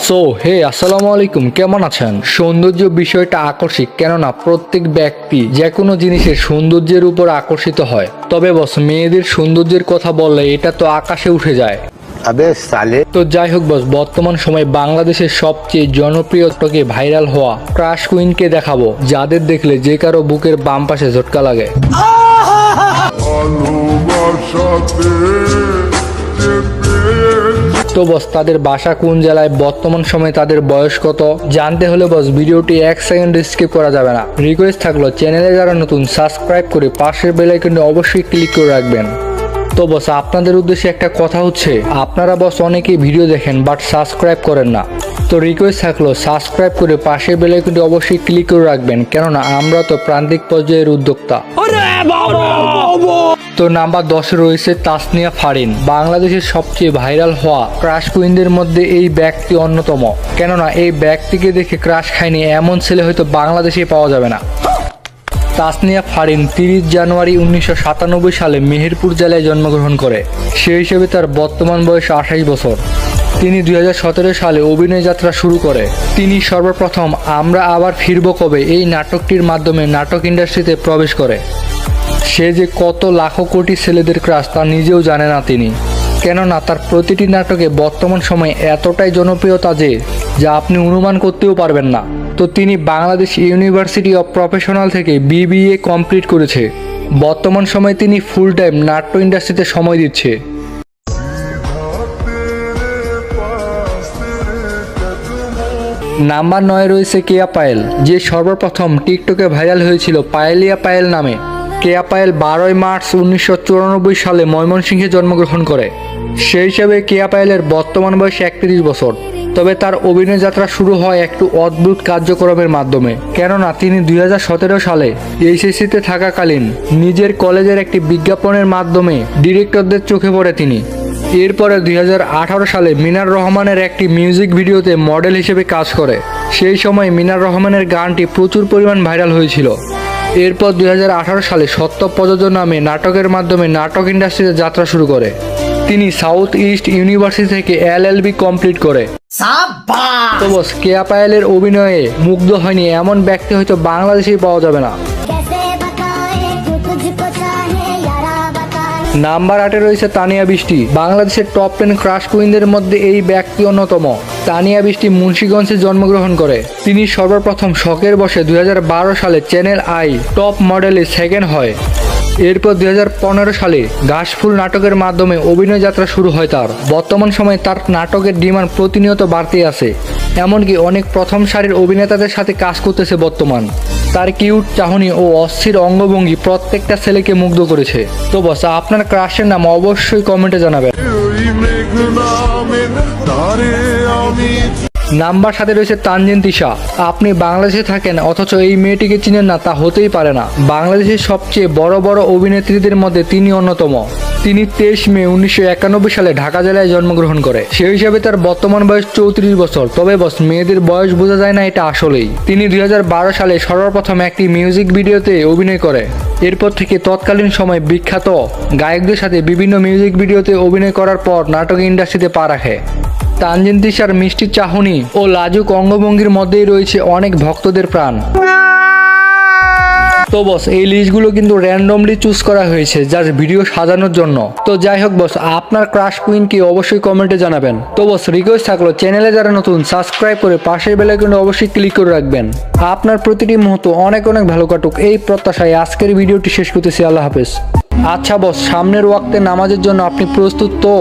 So hey আসসালামু আলাইকুম, কেমন আছেন? সৌন্দর্য বিষয়টা আকর্ষিক, কেননা প্রত্যেক ব্যক্তি যে কোনো জিনিসের সৌন্দর্যের উপর আকর্ষিত হয়। তবে বস, মেয়েদের সৌন্দর্যের কথা বললে এটা তো আকাশে উঠে যায়। তো যাই হোক বস, বর্তমান সময়ে বাংলাদেশের সবচেয়ে জনপ্রিয় টিকটকে ভাইরাল হওয়া ক্রাশ কুইনকে দেখাবো, যাদের দেখলে যে কারো বুকের বাম পাশে ঝটকা লাগে। তো বস, তাদের বাসা কোন জেলায়, বর্তমান সময়ে তাদের বয়স কত জানতে হলে বস ভিডিওটি 1 সেকেন্ড স্কিপ করা যাবে না। রিকোয়েস্ট থাকলো, চ্যানেলে যারা নতুন সাবস্ক্রাইব করে পাশের বেল আইকনটি অবশ্যই ক্লিক করে রাখবেন। তো বস, আপনাদের উদ্দেশ্যে একটা কথা হচ্ছে, আপনারা বস অনেকেই ভিডিও দেখেন বাট সাবস্ক্রাইব করেন না। তো রিকোয়েস্ট থাকলো, সাবস্ক্রাইব করে পাশের বেল আইকনটি অবশ্যই ক্লিক করে রাখবেন, কেননা আমরা তো প্রান্তিক পর্যায়ের উদ্যোক্তা। তো নাম্বার 10 রয়েছে তাসনিয়া ফারিন। বাংলাদেশের সবচেয়ে ভাইরাল হওয়া ক্রাশ কুইনদের মধ্যে এই ব্যক্তি অন্যতম, কেননা এই ব্যক্তিকে দেখে ক্রাশ খায়নি এমন ছেলে হয়তো বাংলাদেশে পাওয়া যাবে না। তাসনিয়া ফারিন 30 জানুয়ারি 1997 সালে মেহেরপুর জেলায় জন্মগ্রহণ করে। সেই হিসেবে তার বর্তমান বয়স 28 বছর। তিনি 2017 সালে অভিনয় যাত্রা শুরু করে। তিনি সর্বপ্রথম আমরা আবার ফিরব কবে এই নাটকটির মাধ্যমে নাটক ইন্ডাস্ট্রিতে প্রবেশ করে। সে যে কত লাখো কোটি ছেলেদের ক্রাশ তা নিজেও জানে না তিনি, কেননা তার প্রতিটি নাটকে বর্তমান সময়ে এতটাই জনপ্রিয়তা যে যা আপনি অনুমান করতেও পারবেন না। তো তিনি বাংলাদেশ ইউনিভার্সিটি অফ প্রফেশনাল থেকে BBA কমপ্লিট করেছে। বর্তমান সময়ে তিনি ফুল টাইম নাট্য ইন্ডাস্ট্রিতে সময় দিচ্ছে। নাম্বার 9 রয়েছে কেয়া পায়েল, যে সর্বপ্রথম টিকটকে ভাইরাল হয়েছিল পায়েলিয়া পায়েল নামে। কেয়া পায়েল 12 মার্চ 1994 সালে ময়মনসিংহে জন্মগ্রহণ করে। সেই হিসাবে কেয়া পায়েলের বর্তমান বয়স 31 বছর। তবে তার অভিনয় যাত্রা শুরু হয় একটু অদ্ভুত কার্যক্রমের মাধ্যমে, কেননা তিনি 2017 সালে এইচএসসিতে থাকাকালীন নিজের কলেজের একটি বিজ্ঞাপনের মাধ্যমে ডিরেক্টরদের চোখে পড়ে তিনি। এরপরে 2018 সালে মিনার রহমানের একটি মিউজিক ভিডিওতে মডেল হিসেবে কাজ করে। সেই সময় মিনার রহমানের গানটি প্রচুর পরিমাণ ভাইরাল হয়েছিল। এরপর 2018 সালে সত্য প্রযোজক নামে নাটকের মাধ্যমে নাটক ইন্ডাস্ট্রিতে যাত্রা শুরু করে। তিনি সাউথ ইস্ট ইউনিভার্সিটি থেকে LLB কমপ্লিট করে। তো বস, কেয়া পায়েলের অভিনয়ে মুগ্ধ হয়নি এমন ব্যক্তি হয়তো বাংলাদেশেই পাওয়া যাবে না। নাম্বার 8 রয়েছে তানিয়া বৃষ্টি। বাংলাদেশের টপ 10 ক্রাশ কুইনদের মধ্যে এই ব্যক্তি অন্যতম। তানিয়া বৃষ্টি মুন্সিগঞ্জে জন্মগ্রহণ করে। তিনি সর্বপ্রথম শখের বসে 2012 সালে চ্যানেল আই টপ মডেলে সেকেন্ড হয়। এরপর 2015 সালে ঘাসফুল নাটকের মাধ্যমে অভিনয় যাত্রা শুরু হয় তার। বর্তমান সময়ে তার নাটকের ডিমান্ড প্রতিনিয়ত বাড়তে আছে, এমনকি অনেক প্রথম সারির অভিনেতাদের সাথে কাজ করতেছে বর্তমান। তার কিউট চাহনি ও অস্থির অঙ্গভঙ্গি প্রত্যেকটা ছেলেকে মুগ্ধ করেছে। তো বস, আপনার ক্রাশের নাম অবশ্যই কমেন্টে জানাবেন। নাম্বার 7 রয়েছে তানজিন তিশা। আপনি বাংলাদেশে থাকেন অথচ এই মেয়েটিকে চিনেন না, তা হতেই পারে না। বাংলাদেশের সবচেয়ে বড় বড় অভিনেত্রীদের মধ্যে তিনি অন্যতম। তিনি 23 মে 1991 সালে ঢাকা জেলায় জন্মগ্রহণ করে। সেই হিসাবে তার বর্তমান বয়স 34 বছর। তবে বস, মেয়েদের বয়স বোঝা যায় না এটা আসলেই। তিনি 2012 সালে সর্বপ্রথম একটি মিউজিক ভিডিওতে অভিনয় করে। এরপর থেকে তৎকালীন সময় বিখ্যাত গায়কদের সাথে বিভিন্ন মিউজিক ভিডিওতে অভিনয় করার পর নাটক ইন্ডাস্ট্রিতে পা রাখে। তানজিন তিশার মিষ্টি চাহনি ও লাজুক অঙ্গভঙ্গির মধ্যেই রয়েছে অনেক ভক্তদের প্রাণ। তো বস, এই লিস্টগুলো কিন্তু র্যান্ডমলি চুজ করা হয়েছে জাস্ট ভিডিও সাজানোর জন্য। তো যাই হোক বস, আপনার ক্রাশ কুইন কি অবশ্যই কমেন্টে জানাবেন। তো বস, রিকোয়েস্ট থাকলো, চ্যানেলে যারা নতুন সাবস্ক্রাইব করে পাশের বেল আইকনটি অবশ্যই ক্লিক করে রাখবেন। আপনার প্রতিটি মুহূর্ত অনেক অনেক ভালো কাটুক এই প্রত্যাশায় আজকের ভিডিওটি শেষ করতেছি। আল্লাহ হাফেজ। আচ্ছা বস, সামনের ওয়াক্তে নামাজের জন্য আপনি প্রস্তুত তো?